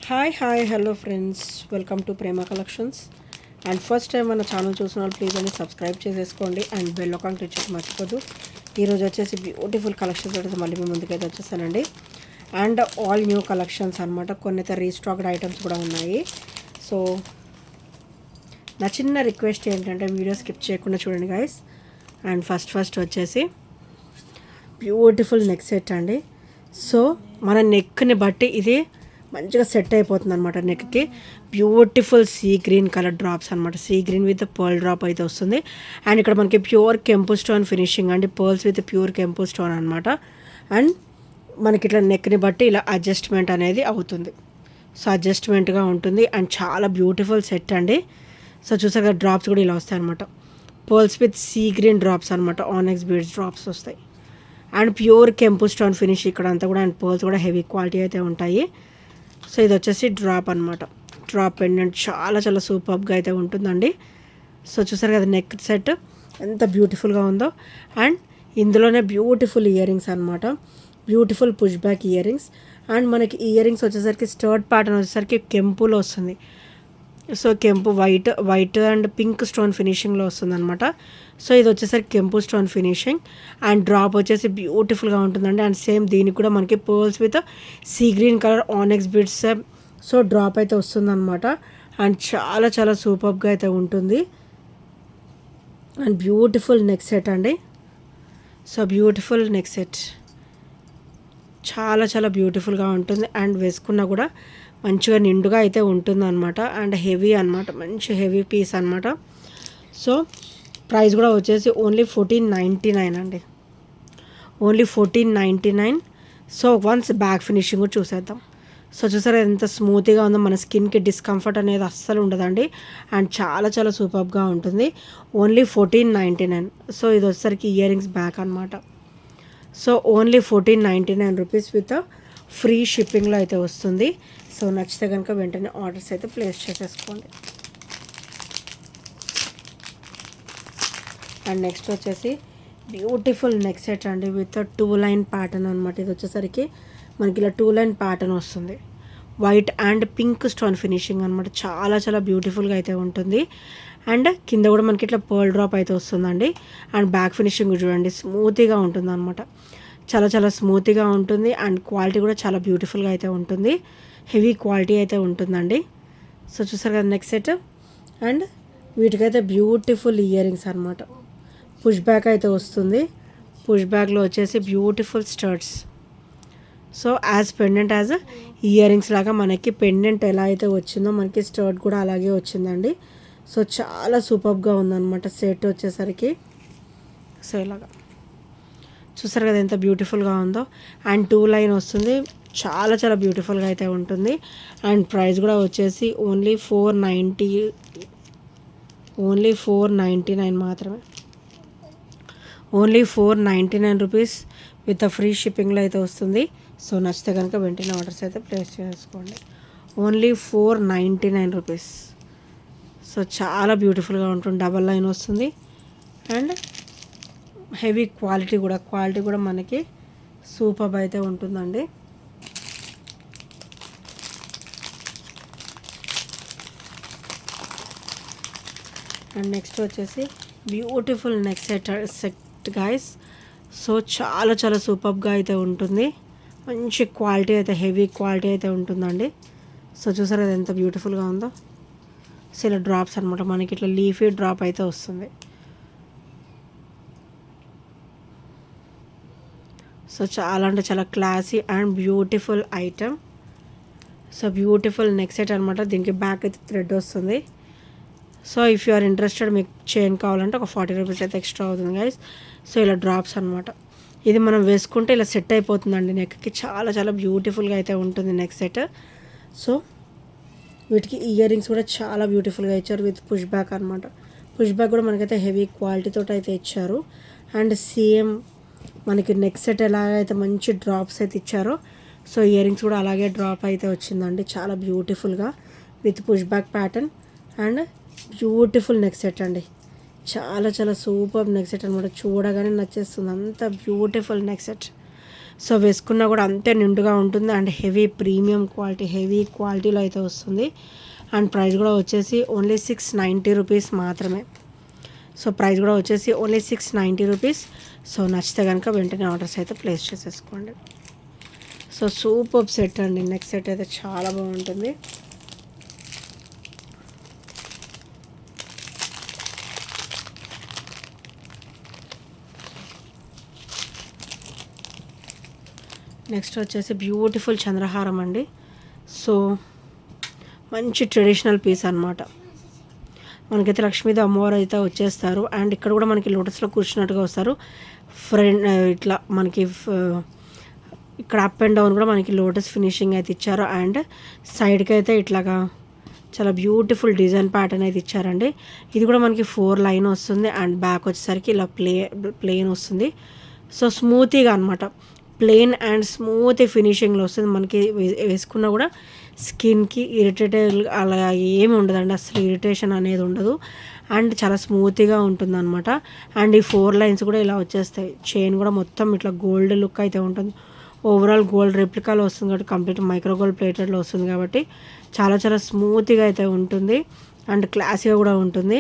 Hi hello friends, welcome to Prema collections. And first time మన channel చూసిన వాళ్ళు please అని సబ్స్క్రైబ్ చేసేసుకోండి అండ్ బెల్ ఐకాన్ క్లిక్ చేయడం మర్చిపోదు. ఈరోజు వచ్చేసి బ్యూటిఫుల్ కలెక్షన్స్ అయితే మళ్ళీ మీ ముందుకైతే వచ్చేసానండి. అండ్ ఆల్ న్యూ కలెక్షన్స్ అనమాట. కొన్ని అయితే రీస్టాక్డ్ ఐటమ్స్ కూడా ఉన్నాయి. సో నా చిన్న రిక్వెస్ట్ ఏంటంటే వీడియో స్కిప్ చేయకుండా చూడండి గైస్. అండ్ ఫస్ట్ వచ్చేసి బ్యూటిఫుల్ నెక్ సెట్ అండి. సో మన నెక్ని బట్టి ఇది మంచిగా సెట్ అయిపోతుంది అనమాట. నెక్కి beautiful sea green colour drops అనమాట. Sea green with pearl drop అయితే వస్తుంది. అండ్ ఇక్కడ మనకి ప్యూర్ కెంపు స్టోన్ ఫినిషింగ్ అండి. పర్ల్స్ విత్ ప్యూర్ కెంపు స్టోన్ అనమాట. అండ్ మనకి ఇట్లా నెక్ని బట్టి ఇలా అడ్జస్ట్మెంట్ అనేది అవుతుంది. సో అడ్జస్ట్మెంట్గా ఉంటుంది. అండ్ చాలా బ్యూటిఫుల్ సెట్ అండి. సో చూసారు కదా, డ్రాప్స్ కూడా ఇలా వస్తాయి అనమాట. Pearls with sea green drops అనమాట. ఆనెక్స్ బీడ్స్ డ్రాప్స్ వస్తాయి. అండ్ ప్యూర్ కెంపు స్టోన్ ఫినిష్ ఇక్కడ అంతా కూడా. అండ్ పర్ల్స్ కూడా హెవీ క్వాలిటీ అయితే ఉంటాయి. సో ఇది వచ్చేసి డ్రాప్ అనమాట. డ్రాప్ పెండెంట్ చాలా చాలా సూపర్గా అయితే ఉంటుందండి. సో చూసారు కదా నెక్ సెట్ ఎంత బ్యూటిఫుల్గా ఉందో. అండ్ ఇందులోనే బ్యూటిఫుల్ ఇయర్ రింగ్స్ అనమాట. Beautiful push back ear rings. And మనకి ఇయర్ రింగ్స్ వచ్చేసరికి స్టర్ట్ ప్యాటర్న్ వచ్చేసరికి కెంపులో వస్తుంది. సో కెంపు వైట్ అండ్ పింక్ స్టోన్ ఫినిషింగ్లో వస్తుంది అనమాట. సో ఇది వచ్చేసరికి కెంపు స్టోన్ ఫినిషింగ్. అండ్ డ్రాప్ వచ్చేసి బ్యూటిఫుల్గా ఉంటుందండి. అండ్ సేమ్ దీనికి కూడా మనకి pearls with sea green colour ఆనెక్స్ beads so drop అయితే వస్తుందన్నమాట. అండ్ చాలా చాలా సూపర్గా అయితే ఉంటుంది. అండ్ బ్యూటిఫుల్ నెక్ సెట్ అండి. సో బ్యూటిఫుల్ నెక్ సెట్ చాలా చాలా బ్యూటిఫుల్గా ఉంటుంది. అండ్ వేసుకున్నా కూడా మంచిగా నిండుగా అయితే ఉంటుంది అనమాట. అండ్ హెవీ అనమాట, మంచి హెవీ పీస్ అనమాట. సో ప్రైస్ కూడా వచ్చేసి ఓన్లీ 1499 అండి. Only 1499. So once back finishing కూడా చూసేద్దాం. సో చూసారా ఎంత స్మూత్గా ఉందో. మన స్కిన్కి డిస్కంఫర్ట్ అనేది అస్సలు ఉండదండి. అండ్ చాలా చాలా సూపర్గా ఉంటుంది. ఓన్లీ 1499. సో ఇది వచ్చేసరికి ఇయర్ రింగ్స్ బ్యాక్ అనమాట. So only 1499 rupees with free షిప్పింగ్లో అయితే వస్తుంది. సో నచ్చితే కనుక వెంటనే ఆర్డర్స్ అయితే ప్లేస్ చేసేసుకోండి. అండ్ నెక్స్ట్ వచ్చేసి బ్యూటిఫుల్ నెక్ సెట్ అండి విత్ 2 లైన్ ప్యాటర్న్ అనమాట. ఇది వచ్చేసరికి మనకి ఇలా 2 లైన్ ప్యాటర్న్ వస్తుంది. White and pink stone finishing అనమాట. చాలా చాలా బ్యూటిఫుల్గా అయితే ఉంటుంది. అండ్ కింద కూడా మనకి ఇట్లా పర్ల్ డ్రాప్ అయితే వస్తుందండి. అండ్ బ్యాక్ ఫినిషింగ్ చూడండి, స్మూత్గా ఉంటుంది అనమాట. చాలా చాలా స్మూత్గా ఉంటుంది. అండ్ క్వాలిటీ కూడా చాలా బ్యూటిఫుల్గా అయితే ఉంటుంది. హెవీ క్వాలిటీ అయితే ఉంటుందండి. సో చూసారు కదా నెక్ సెట్. అండ్ వీటికైతే బ్యూటిఫుల్ ఇయర్ రింగ్స్ అనమాట. పుష్ బ్యాక్ అయితే వస్తుంది. పుష్ బ్యాక్లో వచ్చేసి beautiful studs. So as pendant as ear rings లాగా మనకి పెండెంట్ ఎలా అయితే వచ్చిందో మనకి స్టర్ట్ కూడా అలాగే వచ్చిందండి. సో చాలా సూపర్గా ఉందన్నమాట సెట్ వచ్చేసరికి. సో ఇలాగా చూసారు కదా ఎంత బ్యూటిఫుల్గా ఉందో. అండ్ 2 లైన్ వస్తుంది. చాలా చాలా బ్యూటిఫుల్గా అయితే ఉంటుంది. అండ్ ప్రైస్ కూడా వచ్చేసి ఓన్లీ 499 మాత్రమే. ఓన్లీ 499 రూపీస్ విత్ ఫ్రీ షిప్పింగ్లో అయితే వస్తుంది. సో నచ్చితే కనుక వెంటనే ఆర్డర్స్ అయితే ప్లేస్ చేసుకోండి. Only 499 rupees. సో చాలా బ్యూటిఫుల్గా ఉంటుంది. డబల్ లైన్ వస్తుంది. అండ్ హెవీ క్వాలిటీ కూడా మనకి సూపర్ అయితే ఉంటుందండి. అండ్ నెక్స్ట్ వచ్చేసి beautiful neck set guys. So చాలా చాలా సూపర్గా అయితే ఉంటుంది. మంచి క్వాలిటీ అయితే, హెవీ క్వాలిటీ అయితే ఉంటుందండి. సో చూసారు అది ఎంత బ్యూటిఫుల్గా ఉందో. సో ఇలా డ్రాప్స్ అనమాట. మనకి ఇట్లా లీఫీ డ్రాప్ అయితే వస్తుంది. సో చాలా అంటే చాలా classy and beautiful item. So beautiful neck set అనమాట. దీనికి బ్యాక్ అయితే థ్రెడ్ వస్తుంది. So if you are interested, మీకు చైన్ కావాలంటే ఒక 40 రూపీస్ అయితే ఎక్స్ట్రా అవుతుంది గైస్. సో ఇలా డ్రాప్స్ అనమాట. ఇది మనం వేసుకుంటే ఇలా సెట్ అయిపోతుందండి నెక్కి. చాలా చాలా బ్యూటిఫుల్గా అయితే ఉంటుంది నెక్ సెట్. సో వీటికి ఇయర్ రింగ్స్ కూడా చాలా బ్యూటిఫుల్గా ఇచ్చారు విత్ పుష్ బ్యాక్ అనమాట. పుష్ బ్యాక్ కూడా మనకైతే హెవీ క్వాలిటీతో అయితే ఇచ్చారు. అండ్ సేమ్ మనకి నెక్ సెట్ ఎలాగైతే మంచి డ్రాప్స్ అయితే ఇచ్చారో, సో ఇయర్ రింగ్స్ కూడా అలాగే డ్రాప్ అయితే వచ్చిందండి. చాలా బ్యూటిఫుల్గా with push back pattern. And beautiful neck set అండి. చాలా చాలా సూపర్ నెక్ సెట్ అనమాట. చూడగానే నచ్చేస్తుంది, అంత బ్యూటిఫుల్ నెక్ సెట్. సో వేసుకున్నా కూడా అంతే నిండుగా ఉంటుంది and heavy premium quality, heavy క్వాలిటీలో అయితే వస్తుంది. అండ్ ప్రైస్ కూడా వచ్చేసి ఓన్లీ 690 రూపీస్ మాత్రమే. సో ప్రైస్ కూడా వచ్చేసి ఓన్లీ 690 రూపీస్. సో నచ్చితే కనుక వెంటనే ఆర్డర్స్ అయితే ప్లేస్ చేసేసుకోండి. సో సూపర్ సెట్ అండి. నెక్స్ట్ సెట్ అయితే చాలా బాగుంటుంది. నెక్స్ట్ వచ్చేసి బ్యూటిఫుల్ చంద్రహారం అండి. సో మంచి ట్రెడిషనల్ పీస్ అనమాట. మనకైతే లక్ష్మీదేవి అమ్మవారు అయితే వచ్చేస్తారు. అండ్ ఇక్కడ కూడా మనకి లోటస్లో కూర్చున్నట్టుగా వస్తారు. ఫ్రంట్ ఇట్లా మనకి ఇక్కడ అప్ అండ్ డౌన్ కూడా మనకి లోటస్ ఫినిషింగ్ అయితే ఇచ్చారు. అండ్ సైడ్కి అయితే ఇట్లాగా చాలా బ్యూటిఫుల్ డిజైన్ ప్యాటర్న్ అయితే ఇచ్చారండి. ఇది కూడా మనకి 4 లైన్ వస్తుంది. అండ్ బ్యాక్ వచ్చేసరికి ఇలా ప్లెయిన్ వస్తుంది. సో స్మూతీగా అనమాట, ప్లెయిన్ అండ్ స్మూత్ ఫినిషింగ్లో వస్తుంది. మనకి వేసుకున్నా కూడా స్కిన్కి ఇరిటేటెడ్ అలా ఏమి ఉండదండి, అసలు ఇరిటేషన్ అనేది ఉండదు. అండ్ చాలా స్మూత్గా ఉంటుంది అనమాట. అండ్ ఈ 4 లైన్స్ కూడా ఇలా వచ్చేస్తాయి. చైన్ కూడా మొత్తం ఇట్లా గోల్డ్ లుక్ అయితే ఉంటుంది. ఓవరాల్ గోల్డ్ రెప్లికాలో వస్తుంది కాబట్టి, కంప్లీట్ మైక్రో గోల్డ్ ప్లేటెడ్లో వస్తుంది కాబట్టి చాలా చాలా స్మూత్గా అయితే ఉంటుంది. అండ్ క్లాసీగా కూడా ఉంటుంది.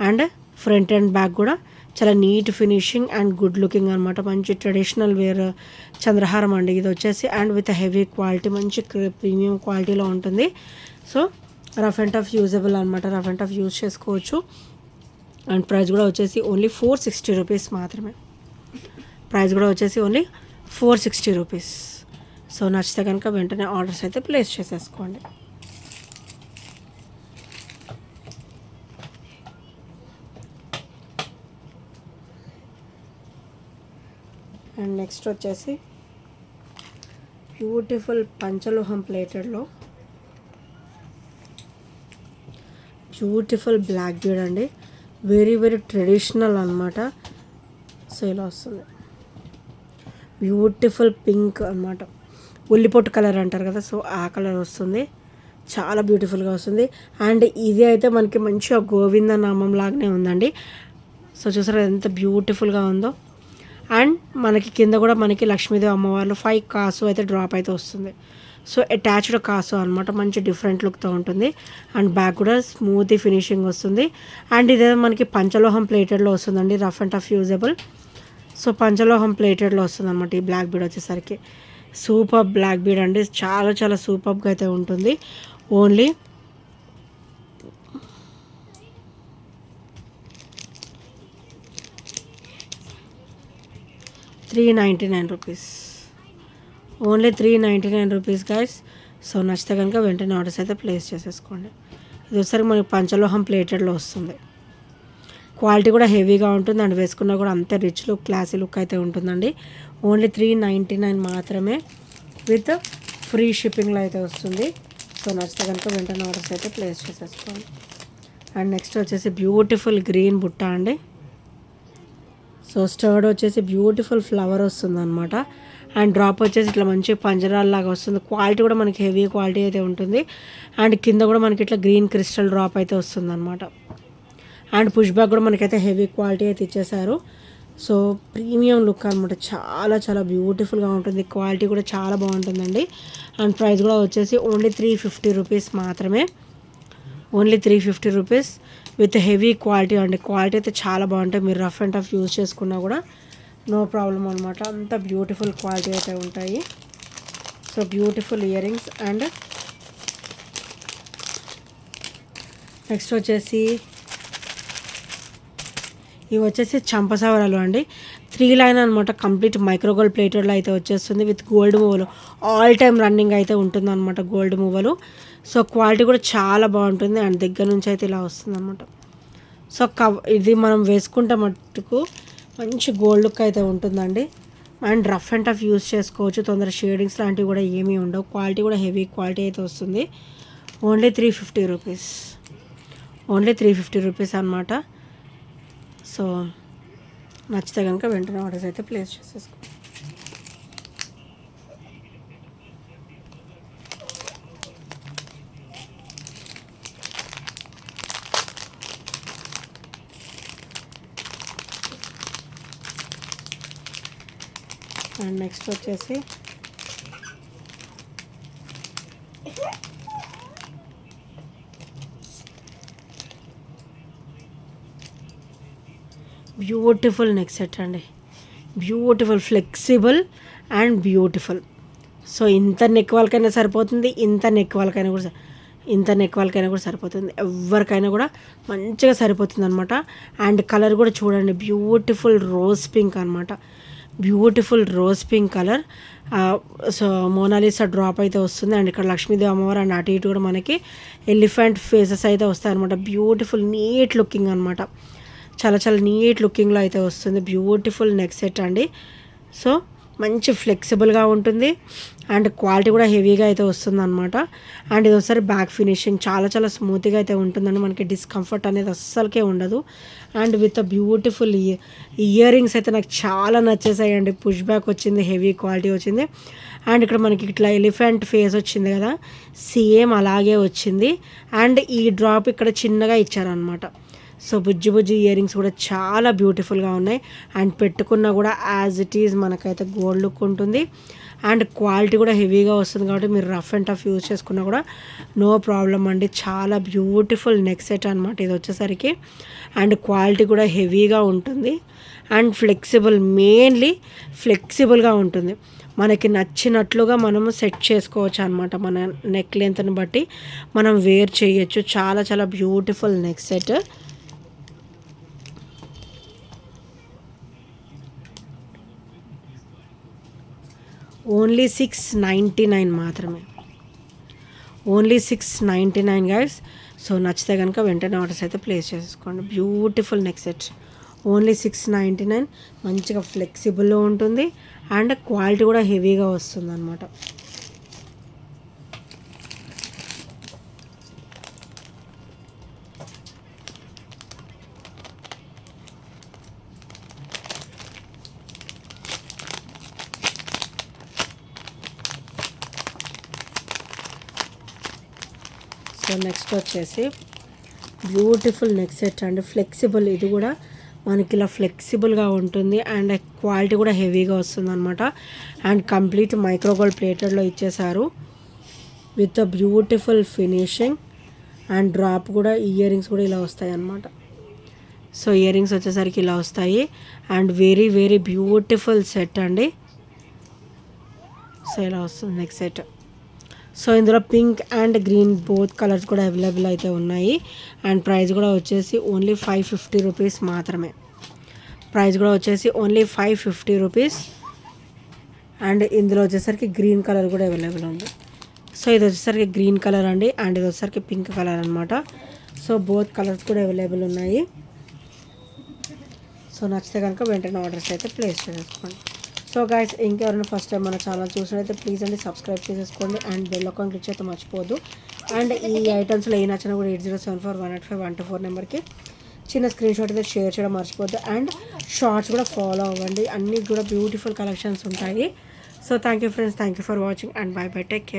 అండ్ ఫ్రంట్ అండ్ బ్యాక్ కూడా చాలా neat finishing and good looking అనమాట. మంచి ట్రెడిషనల్ వేర్ చంద్రహారం అండి ఇది వచ్చేసి. అండ్ విత్ హెవీ క్వాలిటీ, మంచి ప్రీమియం క్వాలిటీలో ఉంటుంది. So rough and tough usable అనమాట, రఫ్ అండ్ టఫ్ యూజ్ చేసుకోవచ్చు. అండ్ ప్రైస్ కూడా వచ్చేసి ఓన్లీ 460 రూపీస్ మాత్రమే. ప్రైస్ కూడా వచ్చేసి ఓన్లీ 460 రూపీస్. సో నచ్చితే కనుక వెంటనే ఆర్డర్స్ అయితే ప్లేస్ చేసేసుకోండి. అండ్ నెక్స్ట్ వచ్చేసి బ్యూటిఫుల్ పంచలోహం ప్లేటెడ్లో బ్యూటిఫుల్ బ్లాక్ బీడ్ అండి. వెరీ వెరీ ట్రెడిషనల్ అనమాట. సో ఇలా వస్తుంది. బ్యూటిఫుల్ పింక్ అనమాట, ఉల్లిపొట్టు కలర్ అంటారు కదా, సో ఆ కలర్ వస్తుంది. చాలా బ్యూటిఫుల్గా వస్తుంది. అండ్ ఇది అయితే మనకి మంచిగా గోవింద నామం లాగానే ఉందండి. సో చూసారా ఎంత బ్యూటిఫుల్గా ఉందో. అండ్ మనకి కింద కూడా మనకి లక్ష్మీదేవి అమ్మవార్లు 5 కాసు అయితే డ్రాప్ అయితే వస్తుంది. సో అటాచ్డ్ కాసు అనమాట, మంచి డిఫరెంట్ లుక్తో ఉంటుంది. అండ్ బ్యాక్ కూడా స్మూత్ ఫినిషింగ్ వస్తుంది. అండ్ ఇదే మనకి పంచలోహం ప్లేటెడ్లో వస్తుందండి, rough and tough usable. So పంచలోహం ప్లేటెడ్లో వస్తుంది అనమాట ఈ బ్లాక్ బీడ్ వచ్చేసరికి. సూపర్ బ్లాక్ బీడ్ అండి, చాలా చాలా సూపర్గా అయితే ఉంటుంది. Only $399 rupees. Only 399 rupees guys. So నచ్చితే కనుక వెంటనే ఆర్డర్స్ అయితే ప్లేస్ చేసేసుకోండి. ఇది ఒకసారి మనకి పంచలోహం ప్లేటెడ్లో వస్తుంది. క్వాలిటీ కూడా హెవీగా ఉంటుంది. అండ్ వేసుకున్నా కూడా అంతే రిచ్ లుక్, క్లాసీ లుక్ అయితే ఉంటుందండి. ఓన్లీ 399 మాత్రమే విత్ ఫ్రీ షిప్పింగ్లో అయితే వస్తుంది. సో నచ్చితే కనుక వెంటనే ఆర్డర్స్ అయితే ప్లేస్ చేసేసుకోండి. అండ్ నెక్స్ట్ వచ్చేసి బ్యూటిఫుల్ గ్రీన్ బుట్ట అండి. సో స్టర్డ్ వచ్చేసి బ్యూటిఫుల్ ఫ్లవర్ వస్తుంది అనమాట. అండ్ డ్రాప్ వచ్చేసి ఇట్లా మంచి పంజరాల్లాగా వస్తుంది. క్వాలిటీ కూడా మనకి హెవీ క్వాలిటీ అయితే ఉంటుంది. అండ్ కింద కూడా మనకి ఇట్లా గ్రీన్ క్రిస్టల్ డ్రాప్ అయితే వస్తుంది అనమాట. అండ్ పుష్ బ్యాక్ కూడా మనకైతే హెవీ క్వాలిటీ అయితే ఇచ్చేసారు. సో ప్రీమియం లుక్ అనమాట, చాలా చాలా బ్యూటిఫుల్గా ఉంటుంది. క్వాలిటీ కూడా చాలా బాగుంటుందండి. అండ్ ప్రైస్ కూడా వచ్చేసి ఓన్లీ 350 రూపీస్ మాత్రమే. Only 350 rupees with heavy quality అండి. క్వాలిటీ అయితే చాలా బాగుంటాయి. మీరు రఫ్ అండ్ టఫ్ యూజ్ చేసుకున్నా కూడా నో ప్రాబ్లం అనమాట. అంత బ్యూటిఫుల్ క్వాలిటీ అయితే ఉంటాయి. So beautiful ear rings. And next వచ్చేసి ఇవి వచ్చేసి చంపసవరాలు అండి. 3 లైన్ అనమాట, కంప్లీట్ మైక్రో గోల్డ్ ప్లేటెడ్లో అయితే వచ్చేస్తుంది విత్ గోల్డ్ మూవలు. ఆల్ టైమ్ రన్నింగ్ అయితే ఉంటుంది అనమాట గోల్డ్ మూవలు. సో క్వాలిటీ కూడా చాలా బాగుంటుంది. అండ్ దగ్గర నుంచి అయితే ఇలా వస్తుంది అనమాట. సో ఇది మనం వేసుకుంటే మట్టుకు మంచి గోల్డ్ లుక్ అయితే ఉంటుందండి. And rough and tough use చేసుకోవచ్చు. తొందర షేడింగ్స్ లాంటివి కూడా ఏమీ ఉండవు. క్వాలిటీ కూడా హెవీ క్వాలిటీ అయితే వస్తుంది. Only 350 rupees. ఓన్లీ 350 రూపీస్ అనమాట. సో నచ్చితే కనుక వెంటనే ఆర్డర్స్ అయితే ప్లేస్ చేసేసుకో. అండ్ నెక్స్ట్ వచ్చేసి బ్యూటిఫుల్ నెక్ సెట్ అండి, beautiful flexible and beautiful. So ఇంత నెక్ వాళ్ళకైనా సరిపోతుంది, ఇంత నెక్ వాళ్ళకైనా కూడా సరిపోతుంది, ఎవరికైనా కూడా మంచిగా సరిపోతుంది అనమాట. అండ్ కలర్ కూడా చూడండి, బ్యూటిఫుల్ రోజ్ పింక్ అనమాట, beautiful rose pink colour. So Monalisa drop అయితే వస్తుంది. అండ్ ఇక్కడ లక్ష్మీదేవి అమ్మవారు అండ్ అటు ఇటు కూడా మనకి ఎలిఫెంట్ ఫేసెస్ అయితే వస్తాయి అనమాట. బ్యూటిఫుల్ నీట్ లుకింగ్ అనమాట, చాలా చాలా నీట్ లుకింగ్లో అయితే వస్తుంది. బ్యూటిఫుల్ నెక్ సెట్ అండి. సో మంచి ఫ్లెక్సిబుల్గా ఉంటుంది అండ్ క్వాలిటీ కూడా హెవీగా అయితే వస్తుంది అనమాట. అండ్ ఇది ఒకసారి బ్యాక్ ఫినిషింగ్ చాలా చాలా స్మూత్గా అయితే ఉంటుందండి, మనకి డిస్కంఫర్ట్ అనేది అస్సలకే ఉండదు. And with beautiful ear rings అయితే నాకు చాలా నచ్చేసాయండి. పుష్ బ్యాక్ వచ్చింది, హెవీ క్వాలిటీ వచ్చింది. అండ్ ఇక్కడ మనకి ఇట్లా ఎలిఫెంట్ ఫేస్ వచ్చింది కదా, సేమ్ అలాగే వచ్చింది. అండ్ ఈ డ్రాప్ ఇక్కడ చిన్నగా ఇచ్చారనమాట. సో బుజ్జి బుజ్జి ఇయర్ రింగ్స్ కూడా చాలా బ్యూటిఫుల్గా ఉన్నాయి. అండ్ పెట్టుకున్నా కూడా యాజ్ ఇట్ ఈజ్ మనకైతే గోల్డ్ లుక్ ఉంటుంది. అండ్ క్వాలిటీ కూడా హెవీగా వస్తుంది కాబట్టి మీరు రఫ్ అండ్ టఫ్ యూజ్ చేసుకున్నా కూడా నో ప్రాబ్లం అండి. చాలా బ్యూటిఫుల్ నెక్ సెట్ అనమాట ఇది వచ్చేసరికి. అండ్ క్వాలిటీ కూడా హెవీగా ఉంటుంది అండ్ ఫ్లెక్సిబుల్, మెయిన్లీ ఫ్లెక్సిబుల్గా ఉంటుంది. మనకి నచ్చినట్లుగా మనము సెట్ చేసుకోవచ్చు అనమాట. మన నెక్ లెంత్ని బట్టి మనం వేర్ చేయొచ్చు. చాలా చాలా బ్యూటిఫుల్ నెక్ సెట్. ఓన్లీ 699 మాత్రమే, ఓన్లీ 699 గైస్. సో నచ్చితే కనుక వెంటనే ఆర్డర్స్ అయితే ప్లేస్ చేసుకోండి. Beautiful neck set, only 699. మంచిగా ఫ్లెక్సిబుల్లో ఉంటుంది అండ్ క్వాలిటీ కూడా హెవీగా వస్తుంది అనమాట. సో నెక్స్ట్ వచ్చేసి బ్యూటిఫుల్ నెక్ సెట్ అండి, ఫ్లెక్సిబుల్. ఇది కూడా మనకి ఇలా ఫ్లెక్సిబుల్గా ఉంటుంది అండ్ క్వాలిటీ కూడా హెవీగా వస్తుంది అనమాట. అండ్ కంప్లీట్ మైక్రోగోల్డ్ ప్లేటెడ్లో ఇచ్చేసారు with beautiful finishing. And drop కూడా ఇయర్ రింగ్స్ కూడా ఇలా వస్తాయి అన్నమాట. సో ఇయర్ రింగ్స్ వచ్చేసరికి ఇలా వస్తాయి and very very beautiful set అండి. సో ఇలా వస్తుంది నెక్స్ట్ సెట్. సో ఇందులో pink and green both colours కూడా అవైలబుల్ అయితే ఉన్నాయి. అండ్ ప్రైస్ కూడా వచ్చేసి ఓన్లీ 550 రూపీస్ మాత్రమే. ప్రైస్ కూడా వచ్చేసి ఓన్లీ 550 రూపీస్. అండ్ ఇందులో వచ్చేసరికి గ్రీన్ కలర్ కూడా అవైలబుల్ ఉంది. సో ఇది వచ్చేసరికి గ్రీన్ కలర్ అండి అండ్ ఇది వచ్చేసరికి పింక్ కలర్ అనమాట. సో బోత్ కలర్స్ కూడా అవైలబుల్ ఉన్నాయి. సో నచ్చితే కనుక వెంటనే ఆర్డర్స్ అయితే ప్లేస్ చేసుకోండి. సో గైస్, ఇంకెవరైనా ఫస్ట్ టైం మన ఛానల్ చూసినట్లయితే ప్లీజ్ అండి సబ్స్క్రైబ్ చేసేసుకోండి అండ్ బెల్ ఐకాన్ క్లిక్ చేస్తే మర్చిపోద్దు. అండ్ ఈ ఐటమ్స్లో ఏ నచ్చినా కూడా 8074185124 నెంబర్కి చిన్న స్క్రీన్ షాట్ అయితే షేర్ చేయడం మర్చిపోద్దు. అండ్ షార్ట్స్ కూడా ఫాలో అవ్వండి, అన్నీ కూడా బ్యూటిఫుల్ కలెక్షన్స్ ఉంటాయి. So thank you friends, thank you for watching and by by, take care.